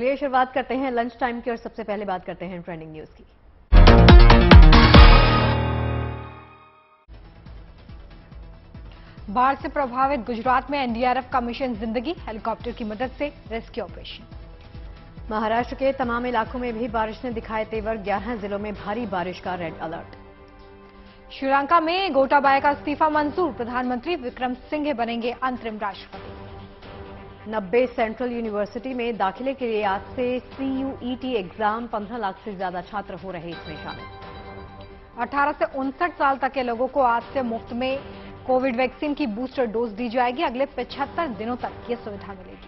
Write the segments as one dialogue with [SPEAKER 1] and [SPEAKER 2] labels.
[SPEAKER 1] ये शुरुआत करते हैं लंच टाइम की और सबसे पहले बात करते हैं ट्रेंडिंग न्यूज की।
[SPEAKER 2] बाढ़ से प्रभावित गुजरात में एनडीआरएफ का मिशन जिंदगी, हेलीकॉप्टर की मदद से रेस्क्यू ऑपरेशन।
[SPEAKER 1] महाराष्ट्र के तमाम इलाकों में भी बारिश ने दिखाए तेवर, 11 जिलों में भारी बारिश का रेड अलर्ट।
[SPEAKER 2] श्रीलंका में गोटाबाया का इस्तीफा मंजूर, प्रधानमंत्री विक्रम सिंघे बनेंगे अंतरिम राष्ट्रपति।
[SPEAKER 1] 90 सेंट्रल यूनिवर्सिटी में दाखिले के लिए आज से CUET एग्जाम, 15 लाख से ज्यादा छात्र हो रहे इसमें शामिल।
[SPEAKER 2] 18 से 59 साल तक के लोगों को आज से मुफ्त में कोविड वैक्सीन की बूस्टर डोज दी जाएगी। अगले 75 दिनों तक ये सुविधा मिलेगी।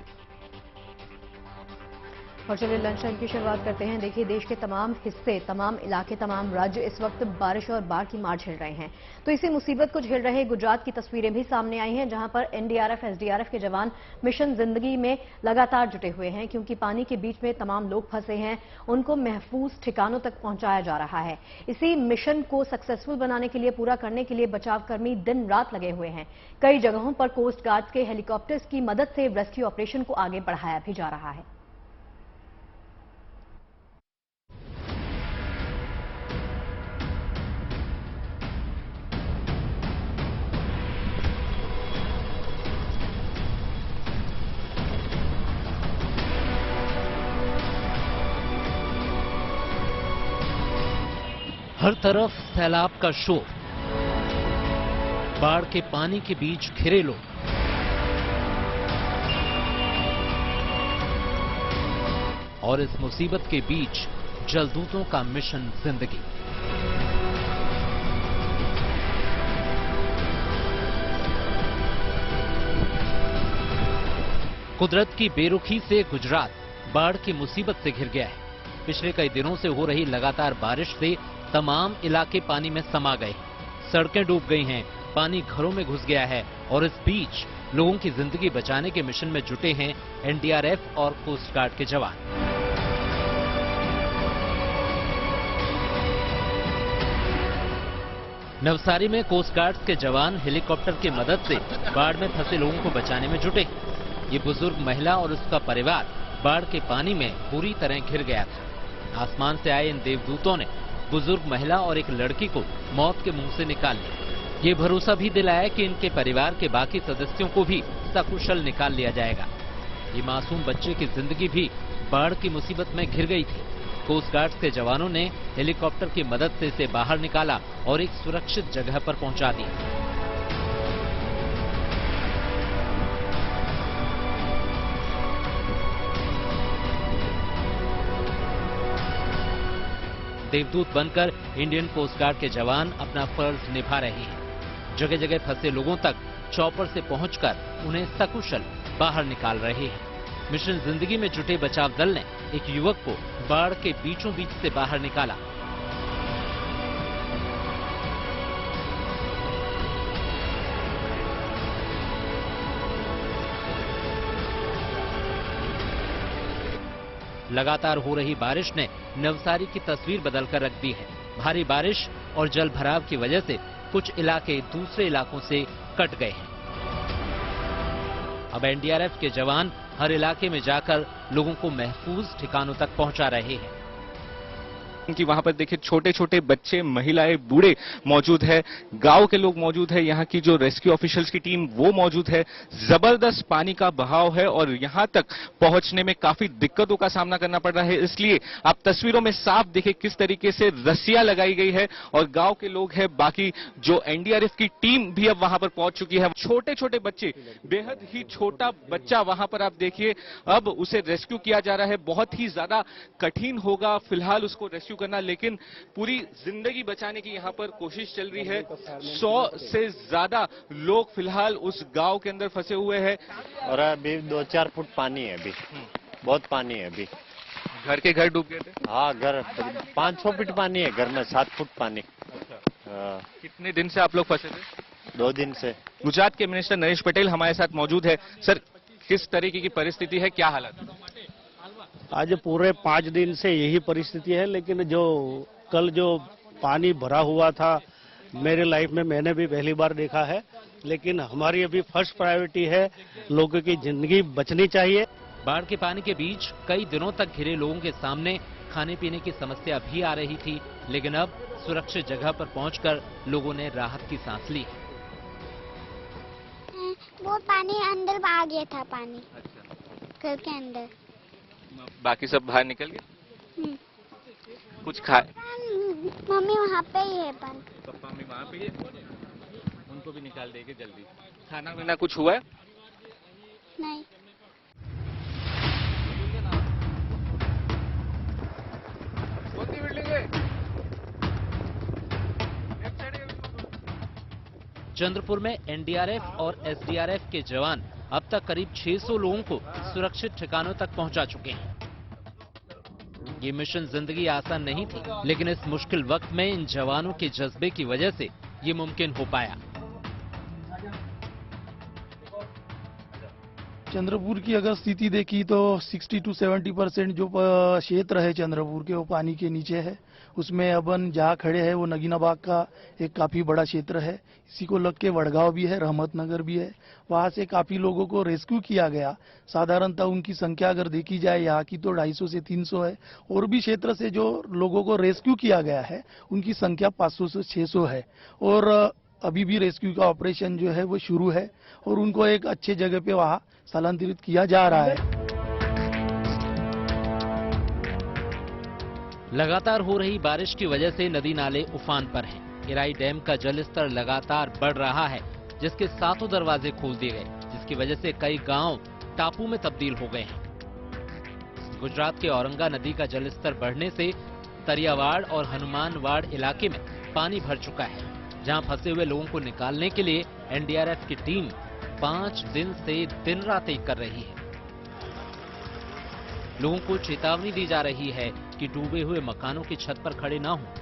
[SPEAKER 1] और चलिए लंच टाइम की शुरुआत करते हैं। देखिए, देश के तमाम हिस्से, तमाम इलाके, तमाम राज्य इस वक्त बारिश और बाढ़ की मार झेल रहे हैं। तो इसी मुसीबत को झेल रहे गुजरात की तस्वीरें भी सामने आई हैं, जहां पर एनडीआरएफ, एसडीआरएफ के जवान मिशन जिंदगी में लगातार जुटे हुए हैं, क्योंकि पानी के बीच में तमाम लोग फंसे हैं, उनको महफूज ठिकानों तक पहुंचाया जा रहा है। इसी मिशन को सक्सेसफुल बनाने के लिए, पूरा करने के लिए बचावकर्मी दिन रात लगे हुए हैं। कई जगहों पर कोस्ट गार्ड के हेलीकॉप्टर्स की मदद से रेस्क्यू ऑपरेशन को आगे बढ़ाया भी जा रहा है।
[SPEAKER 3] हर तरफ सैलाब का शोर, बाढ़ के पानी के बीच घिरे लोग। और इस मुसीबत के बीच जलदूतों का मिशन जिंदगी। कुदरत की बेरुखी से गुजरात बाढ़ की मुसीबत से घिर गया है। पिछले कई दिनों से हो रही लगातार बारिश से तमाम इलाके पानी में समा गए, सड़कें डूब गई हैं, पानी घरों में घुस गया है। और इस बीच लोगों की जिंदगी बचाने के मिशन में जुटे हैं एनडीआरएफ और कोस्ट गार्ड के जवान। नवसारी में कोस्ट गार्ड के जवान हेलीकॉप्टर की मदद से बाढ़ में फंसे लोगों को बचाने में जुटे। ये बुजुर्ग महिला और उसका परिवार बाढ़ के पानी में पूरी तरह घिर गया था। आसमान से आए इन देवदूतों ने बुजुर्ग महिला और एक लड़की को मौत के मुंह से निकाल लिया। ये भरोसा भी दिलाया कि इनके परिवार के बाकी सदस्यों को भी सकुशल निकाल लिया जाएगा। ये मासूम बच्चे की जिंदगी भी बाढ़ की मुसीबत में घिर गई थी। कोस्ट गार्ड के जवानों ने हेलीकॉप्टर की मदद से इसे बाहर निकाला और एक सुरक्षित जगह पर पहुंचा दिया। देवदूत बनकर इंडियन कोस्ट गार्ड के जवान अपना फर्ज निभा रहे हैं। जगह जगह फंसे लोगों तक चॉपर से पहुंचकर उन्हें सकुशल बाहर निकाल रहे हैं। मिशन जिंदगी में जुटे बचाव दल ने एक युवक को बाढ़ के बीचों बीच से बाहर निकाला। लगातार हो रही बारिश ने नवसारी की तस्वीर बदलकर रख दी है। भारी बारिश और जल भराव की वजह से कुछ इलाके दूसरे इलाकों से कट गए हैं। अब एनडीआरएफ के जवान हर इलाके में जाकर लोगों को महफूज ठिकानों तक पहुंचा रहे हैं।
[SPEAKER 4] कि वहां पर देखिए छोटे छोटे बच्चे, महिलाएं, बूढ़े मौजूद है, गांव के लोग मौजूद है, यहाँ की जो रेस्क्यू ऑफिशियल्स की टीम वो मौजूद है। जबरदस्त पानी का बहाव है और यहाँ तक पहुंचने में काफी दिक्कतों का सामना करना पड़ रहा है। इसलिए आप तस्वीरों में साफ देखिए किस तरीके से रस्सियां लगाई गई है और गांव के लोग हैं, बाकी जो एनडीआरएफ की टीम भी अब वहां पर पहुंच चुकी है। छोटे छोटे बच्चे, बेहद ही छोटा बच्चा वहां पर आप देखिए, अब उसे रेस्क्यू किया जा रहा है। बहुत ही ज्यादा कठिन होगा फिलहाल उसको रेस्क्यू करना, लेकिन पूरी जिंदगी बचाने की यहां पर कोशिश चल रही है। 100 से ज्यादा लोग फिलहाल उस गांव के अंदर फंसे हुए हैं
[SPEAKER 5] और अभी 2-4 फुट पानी है। अभी बहुत पानी है। अभी
[SPEAKER 4] घर के घर डूब गए थे।
[SPEAKER 5] हाँ, घर 5-6 फीट पानी है, घर में 7 फुट पानी।
[SPEAKER 4] कितने दिन से आप लोग फंसे थे?
[SPEAKER 5] 2 दिन से।
[SPEAKER 4] गुजरात के मिनिस्टर नरेश पटेल हमारे साथ मौजूद है। सर, किस तरीके की परिस्थिति है, क्या हालत?
[SPEAKER 6] आज पूरे 5 दिन से यही परिस्थिति है, लेकिन जो कल जो पानी भरा हुआ था मेरे लाइफ में मैंने भी पहली बार देखा है। लेकिन हमारी अभी फर्स्ट प्रायोरिटी है लोगों की जिंदगी बचनी चाहिए।
[SPEAKER 3] बाढ़ के पानी के बीच कई दिनों तक घिरे लोगों के सामने खाने पीने की समस्या भी आ रही थी, लेकिन अब सुरक्षित जगह पर पहुंचकर लोगों ने राहत की सांस ली।
[SPEAKER 7] वो पानी अंदर आ गया था, पानी घर के अंदर।
[SPEAKER 4] बाकी सब बाहर निकल गए? कुछ खाए?
[SPEAKER 7] मम्मी वहाँ पे ही है,
[SPEAKER 4] पापा मम्मी वहाँ पे ही है, उनको भी निकाल देंगे जल्दी। खाना पीना कुछ हुआ है?
[SPEAKER 7] नहीं।
[SPEAKER 3] चंद्रपुर में एनडीआरएफ और एसडीआरएफ के जवान अब तक करीब 600 लोगों को सुरक्षित ठिकानों तक पहुंचा चुके हैं। ये मिशन जिंदगी आसान नहीं थी, लेकिन इस मुश्किल वक्त में इन जवानों के जज्बे की वजह से ये मुमकिन हो पाया।
[SPEAKER 8] चंद्रपुर की अगर स्थिति देखी तो 60 to 70% जो क्षेत्र है चंद्रपुर के वो पानी के नीचे है। उसमें अपन जहाँ खड़े हैं वो नगीनाबाग का एक काफी बड़ा क्षेत्र है। इसी को लग के वडगांव भी है, रहमत नगर भी है। वहाँ से काफी लोगों को रेस्क्यू किया गया। साधारणतः उनकी संख्या अगर देखी जाए यहाँ की तो 250 से 300 है। और भी क्षेत्र से जो लोगों को रेस्क्यू किया गया है उनकी संख्या 500 से 600 है। और अभी भी रेस्क्यू का ऑपरेशन जो है वो शुरू है और उनको एक अच्छे जगह पे वहाँ स्थलांतरित किया जा रहा है।
[SPEAKER 3] लगातार हो रही बारिश की वजह से नदी नाले उफान पर हैं। इराई डैम का जलस्तर लगातार बढ़ रहा है, जिसके 7 दरवाजे खोल दिए गए, जिसकी वजह से कई गांव टापू में तब्दील हो गए हैं। गुजरात के औरंगा नदी का जलस्तर बढ़ने से तरियावाड़ और हनुमानवाड़ इलाके में पानी भर चुका है, जहां फंसे हुए लोगों को निकालने के लिए एनडीआरएफ की टीम 5 दिन से दिन रात एक कर रही है। लोगों को चेतावनी दी जा रही है कि डूबे हुए मकानों की छत पर खड़े ना हों।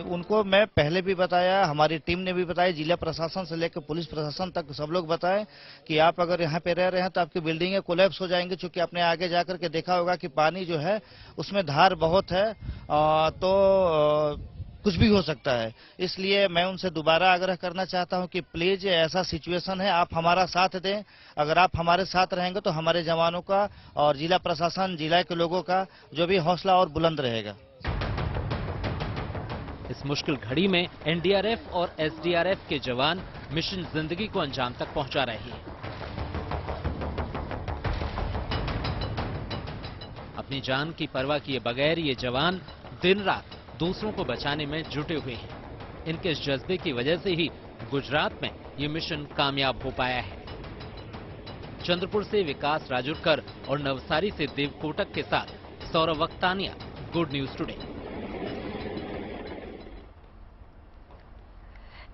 [SPEAKER 9] उनको मैं पहले भी बताया, हमारी टीम ने भी बताया, जिला प्रशासन से लेकर पुलिस प्रशासन तक सब लोग बताएं कि आप अगर यहाँ पे रह रहे हैं तो आपकी बिल्डिंगें कोलैप्स हो जाएंगी, क्योंकि आपने आगे जाकर के देखा होगा कि पानी जो है उसमें धार बहुत है, तो कुछ भी हो सकता है। इसलिए मैं उनसे दोबारा आग्रह करना चाहता हूं कि प्लीज ऐसा सिचुएशन है, आप हमारा साथ दें। अगर आप हमारे साथ रहेंगे तो हमारे जवानों का और जिला प्रशासन, जिला के लोगों का जो भी हौसला और बुलंद रहेगा।
[SPEAKER 3] इस मुश्किल घड़ी में एनडीआरएफ और एसडीआरएफ के जवान मिशन जिंदगी को अंजाम तक पहुंचा रहे हैं। अपनी जान की परवाह किए बगैर ये जवान दिन रात दूसरों को बचाने में जुटे हुए हैं। इनके इस जज्बे की वजह से ही गुजरात में ये मिशन कामयाब हो पाया है। चंद्रपुर से विकास राजुरकर और नवसारी से देव कोटक के साथ सौरभ वक्तानिया, गुड न्यूज टुडे।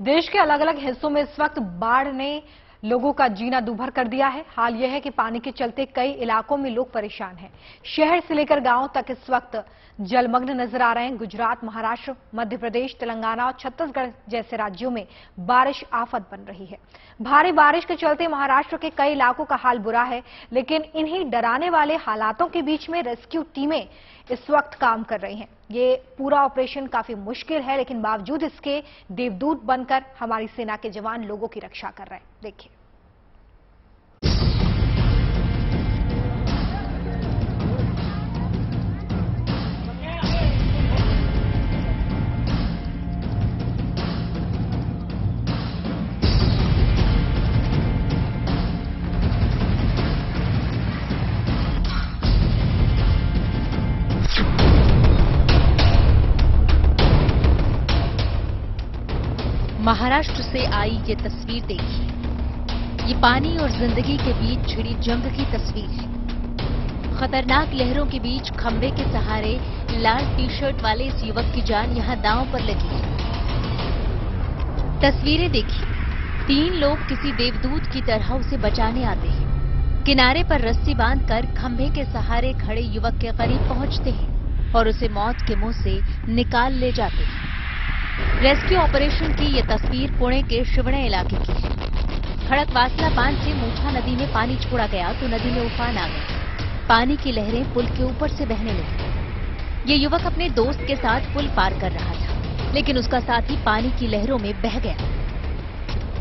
[SPEAKER 2] देश के अलग अलग हिस्सों में इस वक्त बाढ़ ने लोगों का जीना दूभर कर दिया है। हाल यह है कि पानी के चलते कई इलाकों में लोग परेशान हैं। शहर से लेकर गांव तक इस वक्त जलमग्न नजर आ रहे हैं। गुजरात, महाराष्ट्र, मध्य प्रदेश, तेलंगाना और छत्तीसगढ़ जैसे राज्यों में बारिश आफत बन रही है। भारी बारिश के चलते महाराष्ट्र के कई इलाकों का हाल बुरा है, लेकिन इन्हीं डराने वाले हालातों के बीच में रेस्क्यू टीमें इस वक्त काम कर रही हैं। ये पूरा ऑपरेशन काफी मुश्किल है, लेकिन बावजूद इसके देवदूत बनकर हमारी सेना के जवान लोगों की रक्षा कर रहे हैं। देखिए।
[SPEAKER 10] महाराष्ट्र से आई ये तस्वीर देखिए। ये पानी और जिंदगी के बीच छिड़ी जंग की तस्वीर है। खतरनाक लहरों के बीच खंबे के सहारे लाल टी शर्ट वाले इस युवक की जान यहां दांव पर लगी है। तस्वीरें देखिए। 3 लोग किसी देवदूत की तरह उसे बचाने आते हैं। किनारे पर रस्सी बांधकर खंभे के सहारे खड़े युवक के करीब पहुंचते हैं और उसे मौत के मुंह से निकाल ले जाते हैं। रेस्क्यू ऑपरेशन की ये तस्वीर पुणे के शिवणे इलाके की है। खड़कवासला बांध से मूठा नदी में पानी छोड़ा गया तो नदी में उफान आ गया। पानी की लहरें पुल के ऊपर से बहने लगी। ये युवक अपने दोस्त के साथ पुल पार कर रहा था, लेकिन उसका साथी पानी की लहरों में बह गया।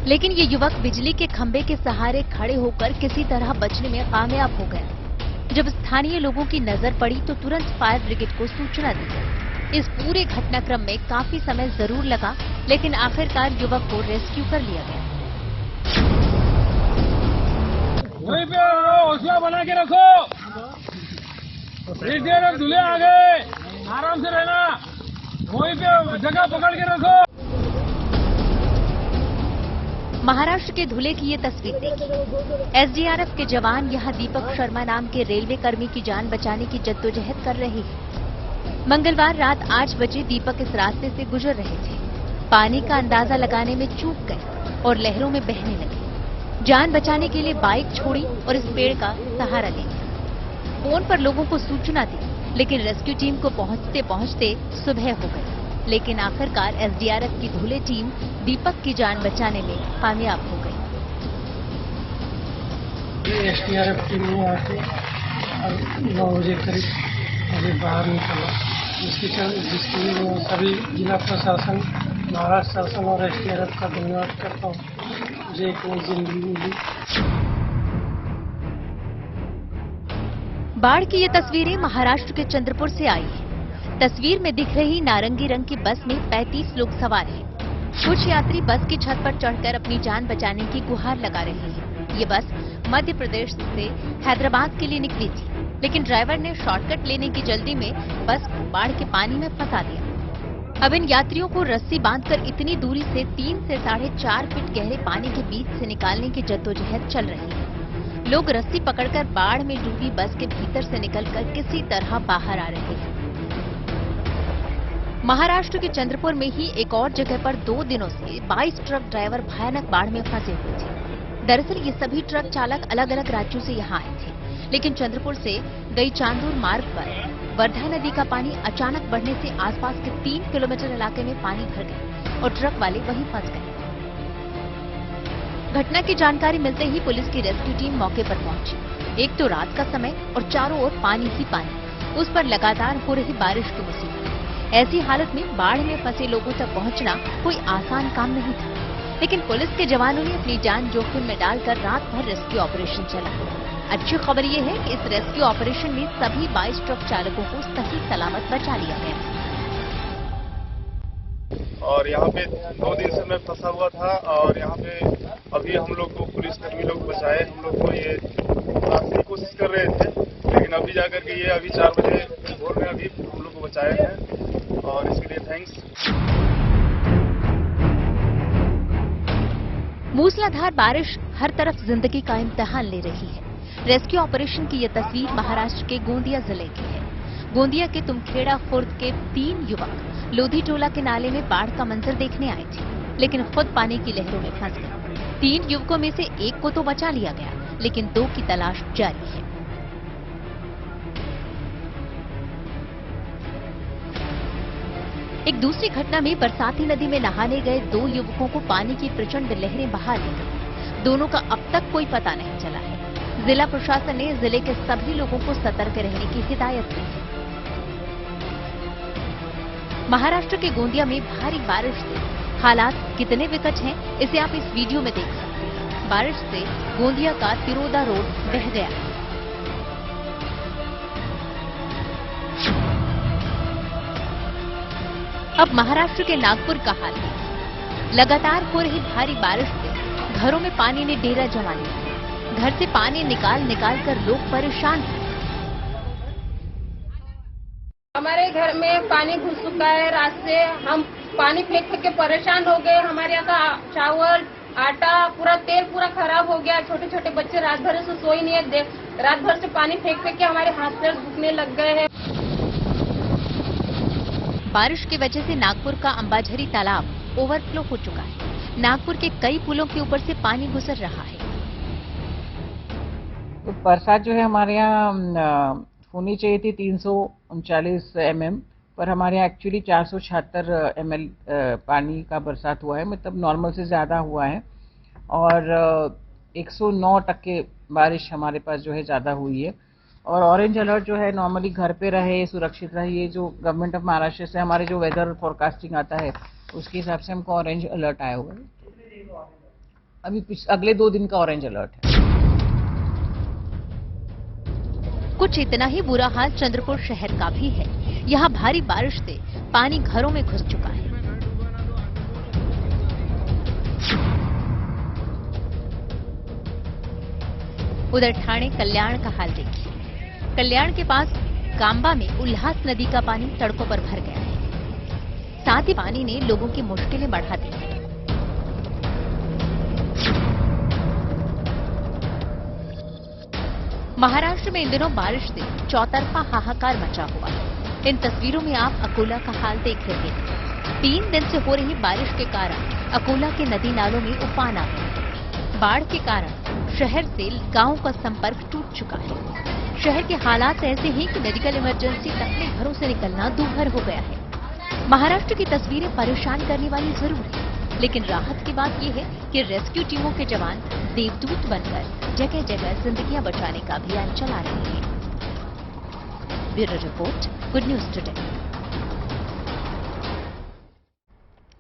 [SPEAKER 10] लेकिन ये युवक बिजली के खंभे के सहारे खड़े होकर किसी तरह बचने में कामयाब हो गया। जब स्थानीय लोगों की नजर पड़ी तो तुरंत फायर ब्रिगेड को सूचना दी। इस पूरे घटनाक्रम में काफी समय जरूर लगा, लेकिन आखिरकार युवक को रेस्क्यू कर लिया गया।
[SPEAKER 11] वहीं पे हौसला बना के रखो, दूल्हे आ गए, आराम से रहना, वहीं पे जगह पकड़ के रखो।
[SPEAKER 10] महाराष्ट्र के धुले की ये तस्वीर देखिए। एसडीआरएफ के जवान यहां दीपक शर्मा नाम के रेलवे कर्मी की जान बचाने की जद्दोजहद कर रहे हैं। मंगलवार रात 8 बजे दीपक इस रास्ते से गुजर रहे थे। पानी का अंदाजा लगाने में चूक गए और लहरों में बहने लगे। जान बचाने के लिए बाइक छोड़ी और इस पेड़ का सहारा ले लिया। फोन पर लोगों को सूचना दी, लेकिन रेस्क्यू टीम को पहुंचते पहुंचते सुबह हो गई। लेकिन आखिरकार एसडीआरएफ की धुले टीम दीपक की जान बचाने में कामयाब हो गई।
[SPEAKER 11] एसडीआरएफ टीम ने आके 9 बजे करीब अभी बाहर निकला, जिसके लिए मैं सभी जिला प्रशासन, महाराष्ट्र शासन और एसडीआरएफ का धन्यवाद करता हूँ। मुझे एक नई जिंदगी मिली।
[SPEAKER 10] बाढ़ की ये तस्वीरें महाराष्ट्र के चंद्रपुर से आई हैं। तस्वीर में दिख रही नारंगी रंग की बस में 35 लोग सवार हैं। कुछ यात्री बस की छत पर चढ़कर अपनी जान बचाने की गुहार लगा रहे हैं। ये बस मध्य प्रदेश से हैदराबाद के लिए निकली थी, लेकिन ड्राइवर ने शॉर्टकट लेने की जल्दी में बस को बाढ़ के पानी में फंसा दिया। अब इन यात्रियों को रस्सी बांधकर इतनी दूरी से 3 से 4.5 फीट गहरे पानी के बीच से निकालने की जद्दोजहद चल रही है। लोग रस्सी पकड़कर बाढ़ में डूबी बस के भीतर से निकलकर किसी तरह बाहर आ रहे हैं। महाराष्ट्र के चंद्रपुर में ही एक और जगह पर 2 दिनों से 22 ट्रक ड्राइवर भयानक बाढ़ में फंसे हुए थे। दरअसल ये सभी ट्रक चालक अलग अलग राज्यों से यहाँ आए थे, लेकिन चंद्रपुर से गई चांदूर मार्ग पर वर्धा नदी का पानी अचानक बढ़ने से आसपास के 3 किलोमीटर इलाके में पानी भर गया और ट्रक वाले वहीं फंस गए। घटना की जानकारी मिलते ही पुलिस की रेस्क्यू टीम मौके पर पहुंची। एक तो रात का समय और चारों ओर पानी ही पानी, उस पर लगातार हो रही बारिश की मुसीबत। ऐसी हालत में बाढ़ में फंसे लोगों तक पहुंचना कोई आसान काम नहीं था, लेकिन पुलिस के जवानों ने अपनी जान जोखिम में डालकर रात भर रेस्क्यू ऑपरेशन चलाया। अच्छी खबर ये है कि इस रेस्क्यू ऑपरेशन में सभी 22 ट्रक चालकों को सही सलामत बचा लिया गया।
[SPEAKER 12] और यहाँ पे 2 दिन से मैं फंसा हुआ था और यहाँ पे अभी हम लोग को पुलिसकर्मी लोग बचाए। हम लोग को ये रास्ते की कोशिश कर रहे थे, लेकिन अभी जाकर के ये अभी 4 बजे भोर में अभी हम लोग को बचाए हैं और इसके लिए थैंक्स।
[SPEAKER 10] मूसलाधार बारिश हर तरफ जिंदगी का इम्तिहान ले रही है। रेस्क्यू ऑपरेशन की यह तस्वीर महाराष्ट्र के गोंदिया जिले की है। गोंदिया के तुमखेड़ा खुर्द के 3 युवक लोधी टोला के नाले में बाढ़ का मंजर देखने आए थे, लेकिन खुद पानी की लहरों में फंस गए। 3 युवकों में से एक को तो बचा लिया गया, लेकिन 2 की तलाश जारी है। एक दूसरी घटना में बरसाती नदी में नहाने गए 2 युवकों को पानी की प्रचंड लहरें बहा ले गईं। दोनों का अब तक कोई पता नहीं चला है। जिला प्रशासन ने जिले के सभी लोगों को सतर्क रहने की हिदायत दी है। महाराष्ट्र के गोंदिया में भारी बारिश से हालात कितने विकट हैं, इसे आप इस वीडियो में देख सकते हैं। बारिश से गोंदिया का तिरोदा रोड बह गया है। अब महाराष्ट्र के नागपुर का हाल है। लगातार हो रही भारी बारिश से घरों में पानी ने डेरा जमा लिया। घर से पानी निकाल कर लोग परेशान हैं।
[SPEAKER 13] हमारे घर में पानी घुस चुका है। रात से हम पानी फेंक के परेशान हो गए। हमारे यहाँ का चावल, आटा, पूरा तेल पूरा खराब हो गया। छोटे छोटे बच्चे रात भर से सोई नहीं है। रात भर से पानी फेंक के हमारे हाथ पैर दुखने लग गए हैं।
[SPEAKER 10] बारिश की वजह से नागपुर का अंबाझरी तालाब ओवरफ्लो हो चुका है। नागपुर के कई पुलों के ऊपर से पानी गुजर रहा है।
[SPEAKER 14] तो बरसात जो है हमारे यहाँ होनी चाहिए थी 339 mm, पर हमारे यहाँ एक्चुअली 476 ml पानी का बरसात हुआ है, मतलब नॉर्मल से ज़्यादा हुआ है। और 109% बारिश हमारे पास जो है ज़्यादा हुई है। और ऑरेंज अलर्ट जो है नॉर्मली घर पे रहे, सुरक्षित रहिए, जो गवर्नमेंट ऑफ महाराष्ट्र से हमारे जो वेदर फोरकास्टिंग आता है उसके हिसाब से हमको ऑरेंज अलर्ट आया हुआ है। अभी अगले 2 दिन का ऑरेंज अलर्ट है।
[SPEAKER 10] कुछ इतना ही बुरा हाल चंद्रपुर शहर का भी है। यहाँ भारी बारिश से पानी घरों में घुस चुका है। उधर ठाणे कल्याण का हाल देखिए। कल्याण के पास कांबा में उल्हास नदी का पानी सड़कों पर भर गया है। साथ ही पानी ने लोगों की मुश्किलें बढ़ा दी हैं। महाराष्ट्र में इन दिनों बारिश से चौतरफा हाहाकार मचा हुआ है। इन तस्वीरों में आप अकोला का हाल देख रहे हैं। 3 दिन से हो रही बारिश के कारण अकोला के नदी नालों में उफान आ गया। बाढ़ के कारण शहर से गांव का संपर्क टूट चुका है। शहर के हालात ऐसे हैं कि मेडिकल इमरजेंसी तक में घरों से निकलना दूभर हो गया है। महाराष्ट्र की तस्वीरें परेशान करने वाली जरूर है, लेकिन राहत की बात यह है कि रेस्क्यू टीमों के जवान देवदूत बनकर जगह जगह जिंदगियां बचाने का अभियान चला रहे हैं। Bureau report, good news today.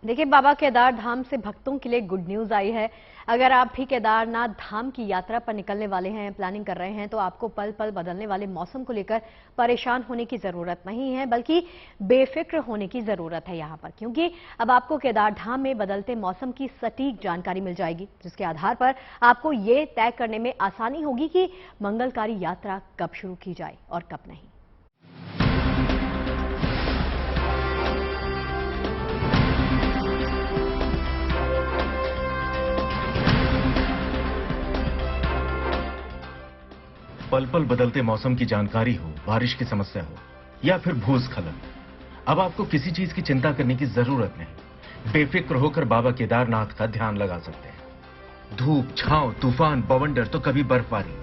[SPEAKER 1] देखिए, बाबा केदार धाम से भक्तों के लिए गुड न्यूज आई है। अगर आप भी केदारनाथ धाम की यात्रा पर निकलने वाले हैं, प्लानिंग कर रहे हैं, तो आपको पल पल बदलने वाले मौसम को लेकर परेशान होने की जरूरत नहीं है, बल्कि बेफिक्र होने की जरूरत है यहां पर, क्योंकि अब आपको केदार धाम में बदलते मौसम की सटीक जानकारी मिल जाएगी, जिसके आधार पर आपको ये तय करने में आसानी होगी कि मंगलकारी यात्रा कब शुरू की जाए और कब नहीं।
[SPEAKER 15] पल पल बदलते मौसम की जानकारी हो, बारिश की समस्या हो या फिर भूस्खलन, अब आपको किसी चीज की चिंता करने की जरूरत नहीं। बेफिक्र होकर बाबा केदारनाथ का ध्यान लगा सकते हैं। धूप, छांव, तूफान, बवंडर तो कभी बर्फबारी,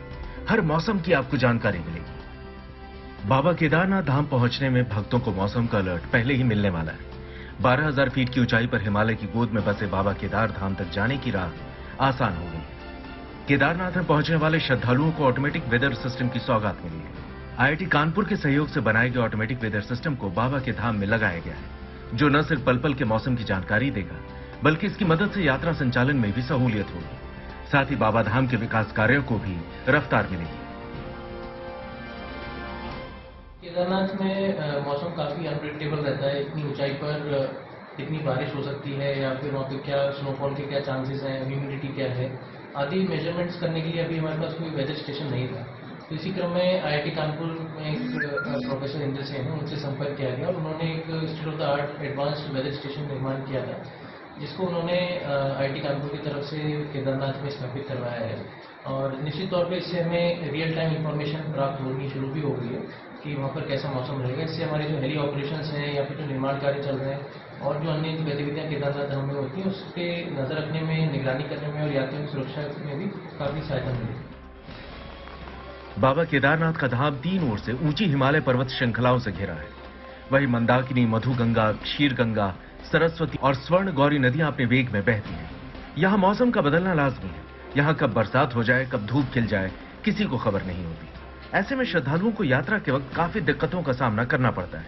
[SPEAKER 15] हर मौसम की आपको जानकारी मिलेगी। बाबा केदारनाथ धाम पहुंचने में भक्तों को मौसम का अलर्ट पहले ही मिलने वाला है। 12,000 फीट की ऊंचाई पर हिमालय की गोद में बसे बाबा केदार धाम तक जाने की राह आसान हो गई है। केदारनाथ में पहुंचने वाले श्रद्धालुओं को ऑटोमेटिक वेदर सिस्टम की सौगात मिली है। आईआईटी कानपुर के सहयोग से बनाए गए ऑटोमेटिक वेदर सिस्टम को बाबा के धाम में लगाया गया है, जो न सिर्फ पल पल के मौसम की जानकारी देगा, बल्कि इसकी मदद से यात्रा संचालन में भी सहूलियत होगी। साथ ही बाबा धाम के विकास कार्यों को भी रफ्तार मिलेगी।
[SPEAKER 16] केदारनाथ में मौसम काफी अनप्रेडिक्टेबल रहता है। इतनी ऊंचाई पर कितनी बारिश हो सकती है या फिर वहाँ पे क्या स्नोफॉल के क्या चांसेस हैं, ह्यूमिडिटी क्या है, आदि मेजरमेंट्स करने के लिए अभी हमारे पास कोई वेदर स्टेशन नहीं था। तो इसी क्रम में आईआईटी कानपुर में एक प्रोफेसर इंद्र सेन है, उनसे संपर्क किया गया और उन्होंने एक state of the art advanced weather station निर्माण किया था, जिसको उन्होंने आईआईटी कानपुर की तरफ से केदारनाथ में स्थापित करवाया है। और निश्चित तौर पर इससे हमें रियल टाइम इंफॉर्मेशन प्राप्त होनी शुरू भी हो गई है कि वहाँ पर कैसा मौसम रहेगा। इससे हमारे जो हेली ऑपरेशंस हैं या फिर जो निर्माण कार्य चल रहे हैं और जो अन्य गतिविधियां केदारनाथ धाम में होती हैं, उस पर नजर रखने में, निगरानी करने में और यात्रियों की सुरक्षा में भी काफी सहायता मिली।
[SPEAKER 15] बाबा केदारनाथ का धाम 3 ओर से ऊंची हिमालय पर्वत श्रृंखलाओं से घिरा है। वही मंदाकिनी, मधुगंगा, क्षीरगंगा, सरस्वती और स्वर्ण गौरी नदियां अपने वेग में बहती हैं। यहाँ मौसम का बदलना लाजमी है। यहाँ कब बरसात हो जाए, कब धूप खिल जाए, किसी को खबर नहीं होती। ऐसे में श्रद्धालुओं को यात्रा के वक्त काफी दिक्कतों का सामना करना पड़ता है,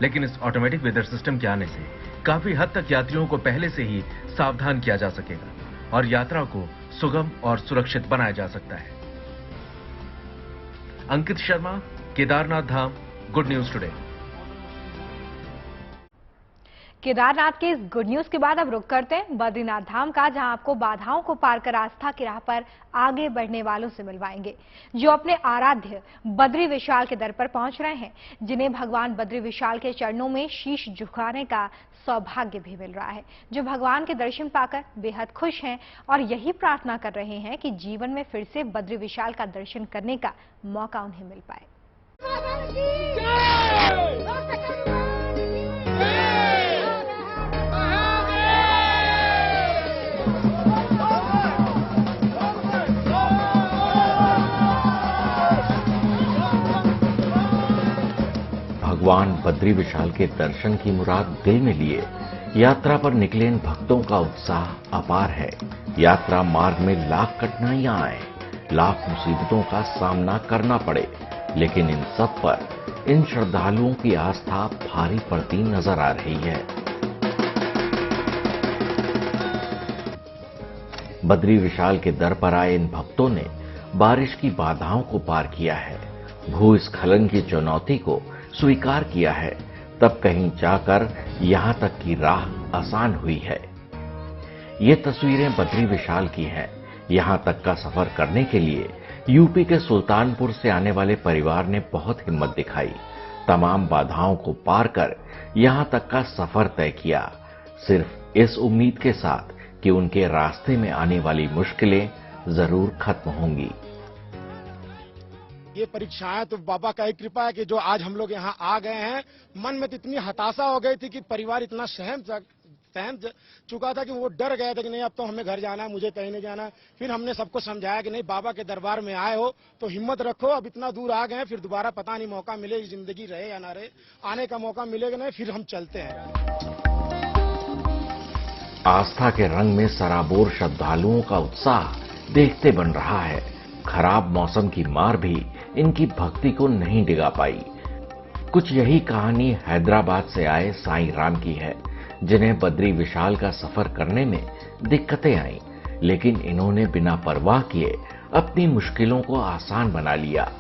[SPEAKER 15] लेकिन इस ऑटोमेटिक वेदर सिस्टम के आने से काफी हद तक यात्रियों को पहले से ही सावधान किया जा सकेगा और यात्रा को सुगम और सुरक्षित बनाया जा सकता है। अंकित शर्मा, केदारनाथ धाम, गुड न्यूज टुडे।
[SPEAKER 2] केदारनाथ के इस गुड न्यूज के बाद अब रुक करते हैं बद्रीनाथ धाम का, जहां आपको बाधाओं को पार कर आस्था की राह पर आगे बढ़ने वालों से मिलवाएंगे, जो अपने आराध्य बद्री विशाल के दर पर पहुंच रहे हैं, जिन्हें भगवान बद्री विशाल के चरणों में शीश झुकाने का सौभाग्य भी मिल रहा है, जो भगवान के दर्शन पाकर बेहद खुश हैं और यही प्रार्थना कर रहे हैं कि जीवन में फिर से बद्री विशाल का दर्शन करने का मौका उन्हें मिल पाए।
[SPEAKER 17] भगवान बद्री विशाल के दर्शन की मुराद दिल में लिए यात्रा पर निकले इन भक्तों का उत्साह अपार है। यात्रा मार्ग में लाख कठिनाइयां आए, लाख मुसीबतों का सामना करना पड़े, लेकिन इन सब पर इन श्रद्धालुओं की आस्था भारी पड़ती नजर आ रही है। बद्री विशाल के दर पर आए इन भक्तों ने बारिश की बाधाओं को पार किया है, भूस्खलन की चुनौती को स्वीकार किया है, तब कहीं जाकर यहां तक की राह आसान हुई है। ये तस्वीरें बद्री विशाल की हैं। यहां तक का सफर करने के लिए यूपी के सुल्तानपुर से आने वाले परिवार ने बहुत हिम्मत दिखाई। तमाम बाधाओं को पार कर यहां तक का सफर तय किया, सिर्फ इस उम्मीद के साथ कि उनके रास्ते में आने वाली मुश्किलें जरूर खत्म होंगी।
[SPEAKER 18] ये परीक्षाएं तो बाबा का ही कृपा है कि जो आज हम लोग यहाँ आ गए हैं। मन में तो इतनी हताशा हो गई थी कि परिवार इतना सहम चुका था कि वो डर गया था कि नहीं अब तो हमें घर जाना है, मुझे कहीं नहीं जाना। फिर हमने सबको समझाया कि नहीं, बाबा के दरबार में आए हो तो हिम्मत रखो, अब इतना दूर आ गए हैं, फिर दोबारा पता नहीं मौका मिले, जिंदगी रहे या ना रहे, आने का मौका मिलेगा नहीं, फिर हम चलते हैं।
[SPEAKER 17] आस्था के रंग में सराबोर श्रद्धालुओं का उत्साह देखते बन रहा है। खराब मौसम की मार भी इनकी भक्ति को नहीं डिगा पाई। कुछ यही कहानी हैदराबाद से आए साईं राम की है, जिन्हें बद्री विशाल का सफर करने में दिक्कतें आईं, लेकिन इन्होंने बिना परवाह किए अपनी मुश्किलों को आसान बना लिया।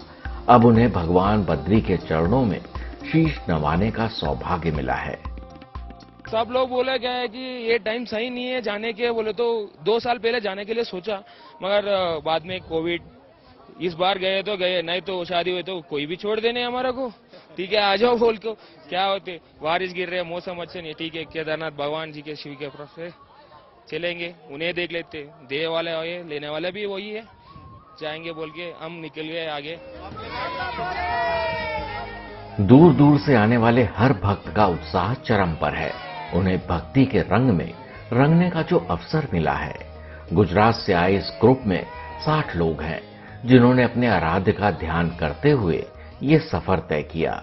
[SPEAKER 17] अब उन्हें भगवान बद्री के चरणों में शीश नवाने का सौभाग्य मिला है।
[SPEAKER 19] सब लोग बोले क्या है कि ये टाइम सही नहीं है जाने के, बोले तो 2 साल पहले जाने के लिए सोचा, मगर बाद में कोविड, इस बार गए तो गए, नहीं तो शादी हुई तो कोई भी छोड़ देने हमारा को, ठीक है आ जाओ बोल को, क्या होते बारिश गिर रहे, मौसम अच्छा नहीं, ठीक है केदारनाथ भगवान जी के शिव के तरफ से चलेंगे, उन्हें देख लेते, दे वाले आए लेने वाले भी वही है, जाएंगे बोल के हम निकल गए आगे।
[SPEAKER 17] दूर दूर से आने वाले हर भक्त का उत्साह चरम पर है। उन्हें भक्ति के रंग में रंगने का जो अवसर मिला है। गुजरात से आए इस ग्रुप में 60 लोग हैं, जिन्होंने अपने आराध्य का ध्यान करते हुए ये सफर तय किया।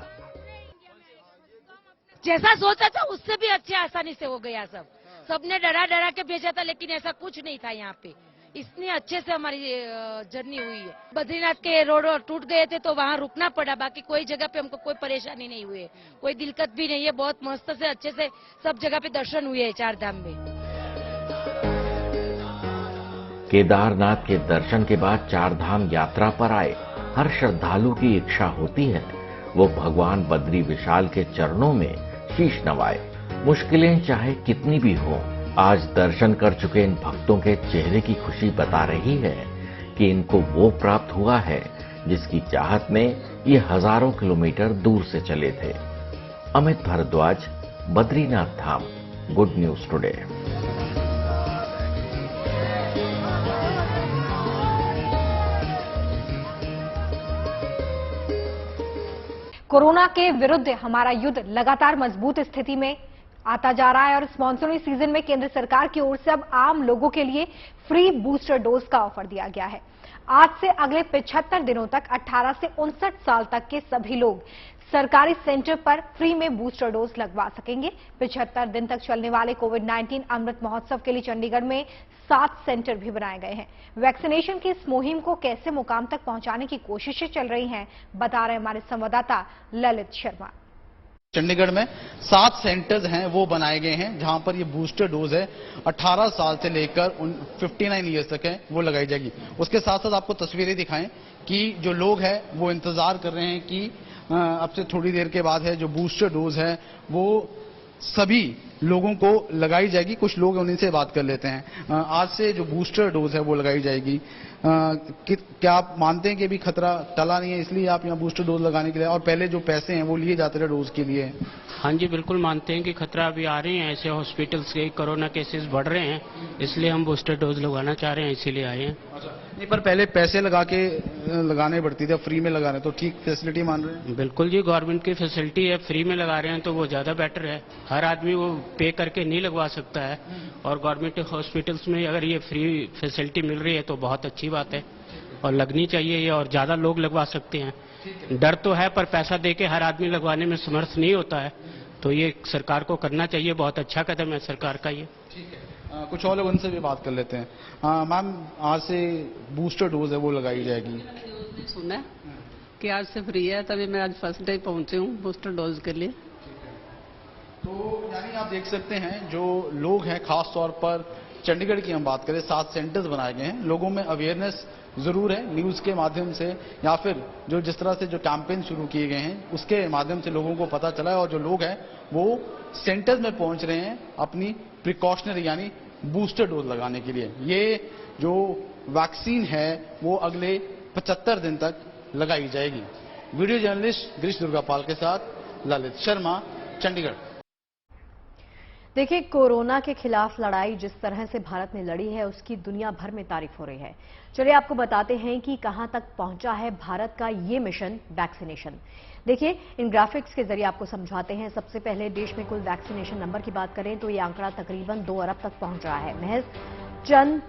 [SPEAKER 20] जैसा सोचा था उससे भी अच्छे आसानी से हो गया। सबने डरा डरा के भेजा था, लेकिन ऐसा कुछ नहीं था यहाँ पे। इतने अच्छे से हमारी जर्नी हुई है। बद्रीनाथ के रोड टूट गए थे तो वहाँ रुकना पड़ा, बाकी कोई जगह पे हमको कोई परेशानी नहीं हुई है, कोई दिक्कत भी नहीं है। बहुत मस्त से अच्छे से सब जगह पे दर्शन हुए हैं 4 धाम में।
[SPEAKER 17] केदारनाथ के दर्शन के बाद 4 धाम यात्रा पर आए हर श्रद्धालु की इच्छा होती है वो भगवान बद्री विशाल के चरणों में शीश नवाए। मुश्किलें चाहे कितनी भी हों, आज दर्शन कर चुके इन भक्तों के चेहरे की खुशी बता रही है कि इनको वो प्राप्त हुआ है जिसकी चाहत में ये हजारों किलोमीटर दूर से चले थे। अमित भारद्वाज, बद्रीनाथ धाम, गुड न्यूज टुडे।
[SPEAKER 2] कोरोना के विरुद्ध हमारा युद्ध लगातार मजबूत स्थिति में आता जा रहा है और इस मानसूनी सीजन में केंद्र सरकार की ओर से अब आम लोगों के लिए फ्री बूस्टर डोज का ऑफर दिया गया है। आज से अगले 75 दिनों तक 18 से 59 साल तक के सभी लोग सरकारी सेंटर पर फ्री में बूस्टर डोज लगवा सकेंगे। 75 दिन तक चलने वाले कोविड-19 अमृत महोत्सव के लिए चंडीगढ़ में 7 सेंटर भी बनाए गए हैं। वैक्सीनेशन की इस मुहिम को कैसे मुकाम तक पहुंचाने की कोशिशें चल रही हैं, बता रहे हमारे संवाददाता ललित शर्मा।
[SPEAKER 21] चंडीगढ़ में 7 सेंटर्स हैं वो बनाए गए हैं जहां पर ये बूस्टर डोज है 18 साल से लेकर 59 ईयर्स तक है वो लगाई जाएगी। उसके साथ साथ आपको तस्वीरें दिखाएं कि जो लोग हैं वो इंतजार कर रहे हैं कि अब से थोड़ी देर के बाद है जो बूस्टर डोज है वो सभी लोगों को लगाई जाएगी। कुछ लोग उन्हीं से बात कर लेते हैं। आज से जो बूस्टर डोज है वो लगाई जाएगी। क्या आप मानते हैं कि अभी खतरा टला नहीं है, इसलिए आप यहाँ बूस्टर डोज लगाने के लिए, और पहले जो पैसे हैं वो लिए जाते थे डोज के लिए?
[SPEAKER 22] हाँ जी, बिल्कुल मानते हैं कि खतरा अभी आ रही है, ऐसे हॉस्पिटल्स के कोरोना केसेस बढ़ रहे हैं, इसलिए हम बूस्टर डोज लगवाना चाह रहे हैं, इसीलिए आए हैं।
[SPEAKER 21] नहीं, पर पहले पैसे लगा के लगाने पड़ती थी, फ्री में लगा रहे हैं, तो ठीक फैसिलिटी मान रहे हैं?
[SPEAKER 22] बिल्कुल जी, गवर्नमेंट की फैसिलिटी है, फ्री में लगा रहे हैं तो वो ज्यादा बेटर है। हर आदमी वो पे करके नहीं लगवा सकता है, और गवर्नमेंट हॉस्पिटल्स में अगर ये फ्री फैसिलिटी मिल रही है तो बहुत अच्छी बात है और लगनी चाहिए ये, और ज्यादा लोग लगवा सकते हैं। डर तो है पर पैसा देके हर आदमी लगवाने में समर्थ नहीं होता है, तो ये सरकार को करना चाहिए। बहुत अच्छा कदम है सरकार का ये।
[SPEAKER 21] कुछ और लोग उनसे भी बात कर लेते हैं। मैम, आज से बूस्टर डोज है वो लगाई जाएगी,
[SPEAKER 23] सुना कि आज से फ्री है, तभी मैं आज फर्स्ट डे पहुंचे हूँ बूस्टर डोज के लिए।
[SPEAKER 21] तो यानी आप देख सकते हैं जो लोग हैं खास तौर पर चंडीगढ़ की हम बात करें 7 सेंटर्स बनाए गए हैं। लोगों में अवेयरनेस जरूर है, न्यूज के माध्यम से या फिर जो जिस तरह से जो कैंपेन शुरू किए गए हैं उसके माध्यम से लोगों को पता चला है और जो लोग हैं वो सेंटर्स में पहुंच रहे हैं अपनी प्रिकॉशनरी यानी बूस्टर डोज लगाने के लिए। ये जो वैक्सीन है वो अगले 75 दिन तक लगाई जाएगी। वीडियो जर्नलिस्ट गिरीश दुर्गापाल के साथ ललित शर्मा, चंडीगढ़।
[SPEAKER 1] देखिए, कोरोना के खिलाफ लड़ाई जिस तरह से भारत ने लड़ी है उसकी दुनिया भर में तारीफ हो रही है। चलिए आपको बताते हैं कि कहां तक पहुंचा है भारत का ये मिशन वैक्सीनेशन। देखिए, इन ग्राफिक्स के जरिए आपको समझाते हैं। सबसे पहले देश में कुल वैक्सीनेशन नंबर की बात करें तो ये आंकड़ा तकरीबन 2 अरब तक पहुंच रहा है। महज चंद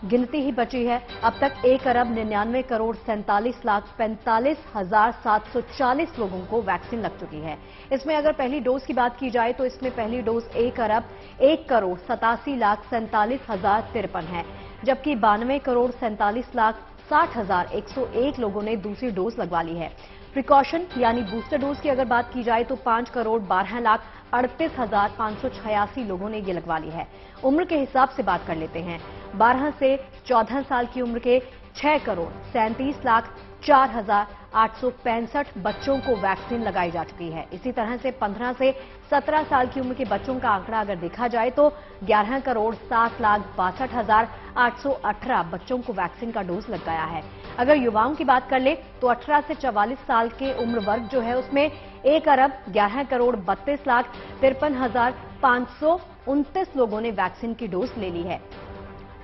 [SPEAKER 1] गिनती ही बची है। अब तक 1,99,47,45,740 लोगों को वैक्सीन लग चुकी है। इसमें अगर पहली डोज की बात की जाए तो इसमें पहली डोज 1,87,47,053 है, जबकि 92,47,60,101 लोगों ने दूसरी डोज लगवा ली है। प्रिकॉशन यानी बूस्टर डोज की अगर बात की जाए तो 5,12,38,586 लोगों ने ये लगवा ली है। उम्र के हिसाब से बात कर लेते हैं। 12 से 14 साल की उम्र के 6,37,04,865 बच्चों को वैक्सीन लगाई जा चुकी है। इसी तरह से 15 से 17 साल की उम्र के बच्चों का आंकड़ा अगर देखा जाए तो 11,07,62,818 बच्चों को वैक्सीन का डोज लग गया है। अगर युवाओं की बात कर ले तो 18 से 44 साल के उम्र वर्ग जो है उसमें 1,11,32,53,529 लोगों ने वैक्सीन की डोज ले ली है।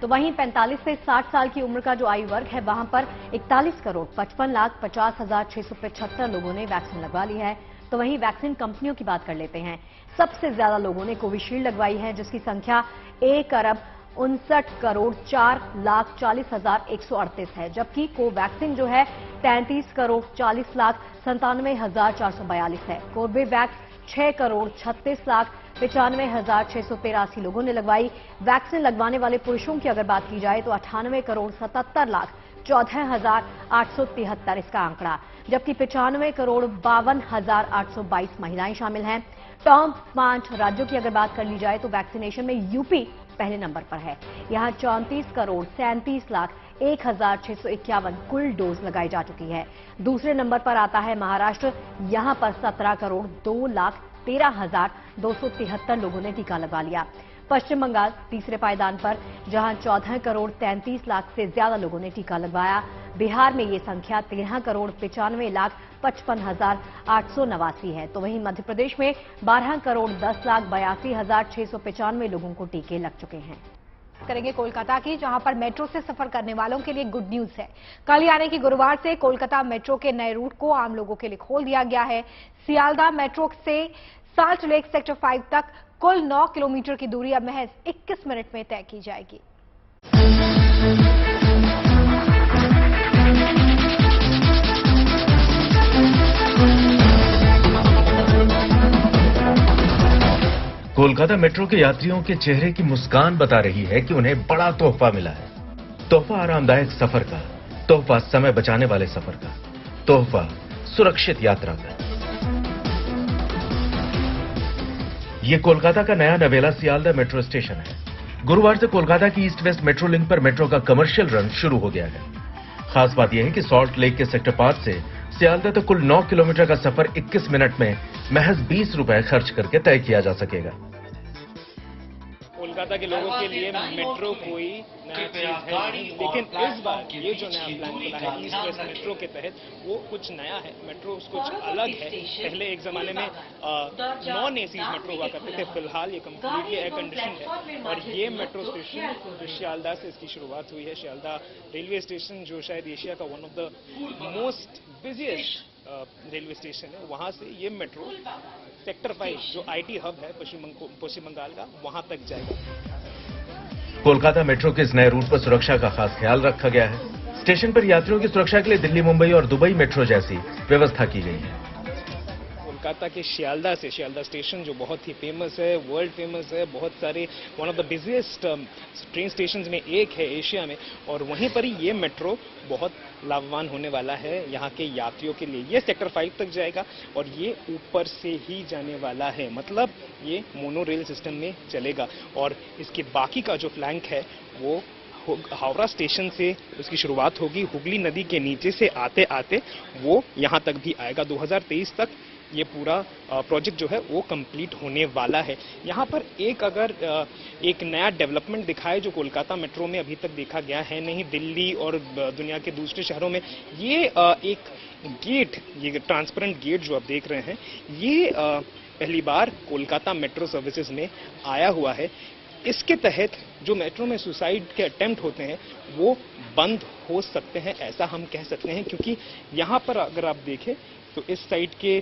[SPEAKER 1] तो वहीं 45 से 60 साल की उम्र का जो आयु वर्ग है वहां पर 41,55,50,675 लोगों ने वैक्सीन लगवा ली है। तो वहीं वैक्सीन कंपनियों की बात कर लेते हैं। सबसे ज्यादा लोगों ने कोविशील्ड लगवाई है, जिसकी संख्या 1,59,40,40,138 है, जबकि कोवैक्सीन जो है 33,40,97,442 है। कोर्बेवैक्स 6,36,95,683 लोगों ने लगवाई। वैक्सीन लगवाने वाले पुरुषों की अगर बात की जाए तो 98,77,14,873 इसका आंकड़ा, जबकि 95,52,822 महिलाएं शामिल हैं। टॉप 5 राज्यों की अगर बात कर ली जाए तो वैक्सीनेशन में यूपी पहले नंबर पर है। यहां 34,37,01,651 कुल डोज लगाई जा चुकी है। दूसरे नंबर पर आता है महाराष्ट्र। यहां पर 17,02,13,273 लोगों ने टीका लगवा लिया। पश्चिम बंगाल तीसरे पायदान पर, जहां 14,33,00,000 से ज्यादा लोगों ने टीका लगवाया। बिहार में ये संख्या 13,95,55,889 है। तो वहीं मध्य प्रदेश में 12,10,82,695 लोगों को टीके लग चुके हैं।
[SPEAKER 2] करेंगे कोलकाता की, जहां पर मेट्रो से सफर करने वालों के लिए गुड न्यूज है। कल यानी कि गुरुवार से कोलकाता मेट्रो के नए रूट को आम लोगों के लिए खोल दिया गया है। सियालदह मेट्रो से साल्ट लेक सेक्टर 5 तक कुल 9 किलोमीटर की दूरी अब महज 21 मिनट में तय की जाएगी।
[SPEAKER 15] कोलकाता मेट्रो के यात्रियों के चेहरे की मुस्कान बता रही है कि उन्हें बड़ा तोहफा मिला है। तोहफा आरामदायक सफर का, तोहफा समय बचाने वाले सफर का, तोहफा सुरक्षित यात्रा का। ये कोलकाता का नया नवेला सियालदह मेट्रो स्टेशन है। गुरुवार से कोलकाता की ईस्ट वेस्ट मेट्रो लिंक पर मेट्रो का कमर्शियल रन शुरू हो गया है। खास बात यह है कि सॉल्ट लेक के सेक्टर 5 से सियालदह तक कुल 9 किलोमीटर का सफर 21 मिनट में महज 20 रुपए खर्च करके तय किया जा सकेगा।
[SPEAKER 4] कोलकाता के लोगों के लिए मेट्रो कोई नया चीज है नहीं, लेकिन इस बार ये जो नया प्लान खुला है ईस्ट वेस्ट मेट्रो के तहत, वो कुछ नया है। मेट्रो कुछ अलग है। पहले एक जमाने में नॉन एसी मेट्रो हुआ करते थे, फिलहाल ये कम्प्लीटली एयर कंडीशन है। और ये मेट्रो स्टेशन सियालदह से इसकी शुरुआत हुई है। सियालदह रेलवे स्टेशन जो शायद एशिया का one of the most busiest railway station है, वहां से ये मेट्रो सेक्टर 5 जो आईटी हब है पश्चिम बंगाल का, वहां तक जाएगा।
[SPEAKER 15] कोलकाता मेट्रो के इस नए रूट पर सुरक्षा का खास ख्याल रखा गया है। स्टेशन पर यात्रियों की सुरक्षा के लिए दिल्ली, मुंबई और दुबई मेट्रो जैसी व्यवस्था की गई है।
[SPEAKER 4] कोलकाता के शियालदा से, शियालदा स्टेशन जो बहुत ही फेमस है, वर्ल्ड फेमस है, बहुत सारे one of the busiest train station में एक है एशिया में, और वहीं पर ही ये मेट्रो बहुत लाभवान होने वाला है यहाँ के यात्रियों के लिए। ये सेक्टर 5 तक जाएगा और ये ऊपर से ही जाने वाला है, मतलब ये मोनो रेल सिस्टम में चलेगा। और इसके बाकी का जो फ्लैंक है वो हावड़ा स्टेशन से उसकी शुरुआत होगी, हुगली नदी के नीचे से आते आते वो यहाँ तक भी आएगा। 2023 तक ये पूरा प्रोजेक्ट जो है वो कंप्लीट होने वाला है। यहाँ पर अगर एक नया डेवलपमेंट दिखाए जो कोलकाता मेट्रो में अभी तक देखा गया है नहीं, दिल्ली और दुनिया के दूसरे शहरों में, ये एक गेट, ये ट्रांसपेरेंट गेट जो आप देख रहे हैं, ये पहली बार कोलकाता मेट्रो सर्विसेज में आया हुआ है। इसके तहत जो मेट्रो में सुसाइड के अटेम्प्ट होते हैं वो बंद हो सकते हैं, ऐसा हम कह सकते हैं, क्योंकि यहाँ पर अगर आप देखें तो इस साइड के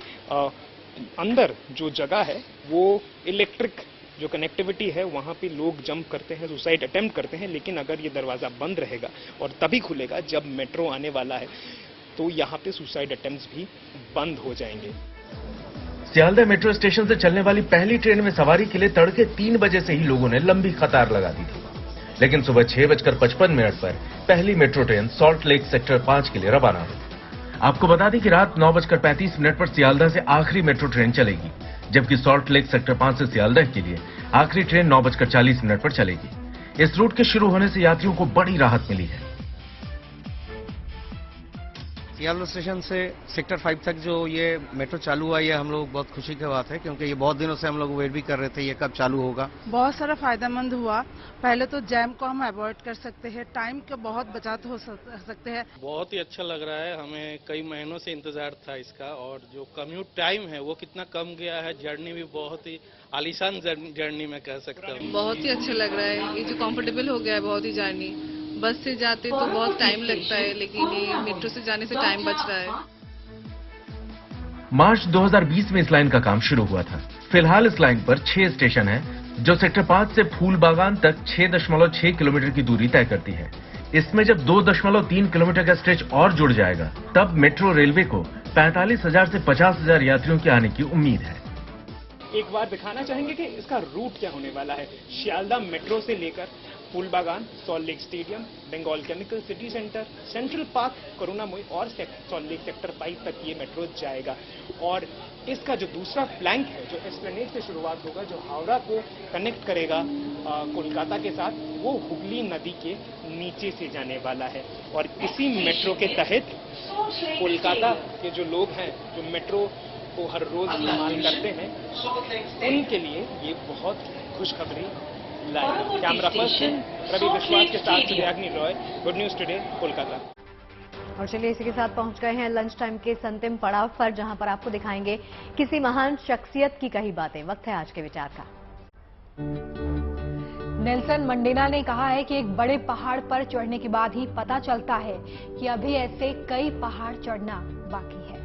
[SPEAKER 4] अंदर जो जगह है वो इलेक्ट्रिक जो कनेक्टिविटी है वहाँ पे लोग जंप करते हैं, सुसाइड अटेम्प्ट करते हैं, लेकिन अगर ये दरवाज़ा बंद रहेगा और तभी खुलेगा जब मेट्रो आने वाला है, तो यहाँ पे सुसाइड अटेम्प्ट्स भी बंद हो जाएंगे।
[SPEAKER 15] सियालदह मेट्रो स्टेशन से चलने वाली पहली ट्रेन में सवारी के लिए तड़के 3 बजे से ही लोगों ने लंबी कतार लगा दी थी, लेकिन सुबह 6:55 पर पहली metro train salt lake sector 5 के लिए रवाना हुई। आपको बता दें कि रात 9:35 पर सियालदह से आखिरी मेट्रो ट्रेन चलेगी, जबकि सॉल्ट लेक सेक्टर 5 से सियालदह के लिए आखिरी ट्रेन 9:40 पर चलेगी। इस रूट के शुरू होने से यात्रियों को बड़ी राहत मिली है।
[SPEAKER 5] सियालदह स्टेशन से सेक्टर 5 तक जो ये मेट्रो चालू हुआ, ये हम लोग बहुत खुशी की बात है, क्योंकि ये बहुत दिनों से हम लोग वेट भी कर रहे थे ये कब चालू होगा।
[SPEAKER 6] बहुत सारा फायदेमंद हुआ। पहले तो जैम को हम अवॉइड कर सकते हैं, टाइम का बहुत बचत हो सकते हैं।
[SPEAKER 7] बहुत ही अच्छा लग रहा है, हमें कई महीनों से इंतजार था इसका, और जो कम्यूट टाइम है वो कितना कम गया है, जर्नी भी बहुत ही आलीशान जर्नी में कह सकता हूँ।
[SPEAKER 23] बहुत ही अच्छा लग रहा है, ये जो कंफर्टेबल हो गया है बहुत ही जर्नी। बस से जाते तो बहुत टाइम लगता है, लेकिन ये मेट्रो से जाने से टाइम बच रहा है।
[SPEAKER 15] मार्च 2020 में इस लाइन का काम शुरू हुआ था। फिलहाल इस लाइन पर 6 स्टेशन हैं, जो सेक्टर 5 से फूल बागान तक 6.6 किलोमीटर की दूरी तय करती है। इसमें जब 2.3 किलोमीटर का स्ट्रेच और जुड़ जाएगा, तब मेट्रो रेलवे को 45,000 से 50,000 यात्रियों के आने की उम्मीद है।
[SPEAKER 4] एक बार दिखाना चाहेंगे कि इसका रूट क्या होने वाला है। शियालदा मेट्रो से लेकर Phoolbagan, Salt Lake stadium, Bengal chemical, city centre, central park, Karunamoyee और सॉल्ट लेक सेक्टर 5 तक ये मेट्रो जाएगा। और इसका जो दूसरा फ्लैंक है, जो एस्प्लेनेड से शुरुआत होगा, जो हावड़ा को कनेक्ट करेगा कोलकाता के साथ, वो हुगली नदी के नीचे से जाने वाला है। और इसी मेट्रो के तहत कोलकाता के जो लोग हैं, जो मेट्रो को हर रोज इस्तेमाल करते हैं, उनके लिए ये बहुत खुशखबरी लाई। कैमरा पर्सन रवि विश्वास के साथ Sudyagni Roy, good news today, Kolkata.
[SPEAKER 1] और चलिए इसी के साथ पहुंच गए हैं लंच टाइम के अंतिम पड़ाव पर, जहां पर आपको दिखाएंगे किसी महान शख्सियत की कही बातें। वक्त है आज के विचार का।
[SPEAKER 2] नेल्सन मंडेला ने कहा है कि एक बड़े पहाड़ पर चढ़ने के बाद ही पता चलता है कि अभी ऐसे कई पहाड़ चढ़ना बाकी है।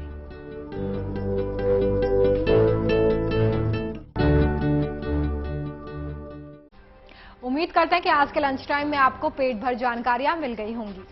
[SPEAKER 2] उम्मीद करते हैं कि आज के लंच टाइम में आपको पेट भर जानकारियां मिल गई होंगी।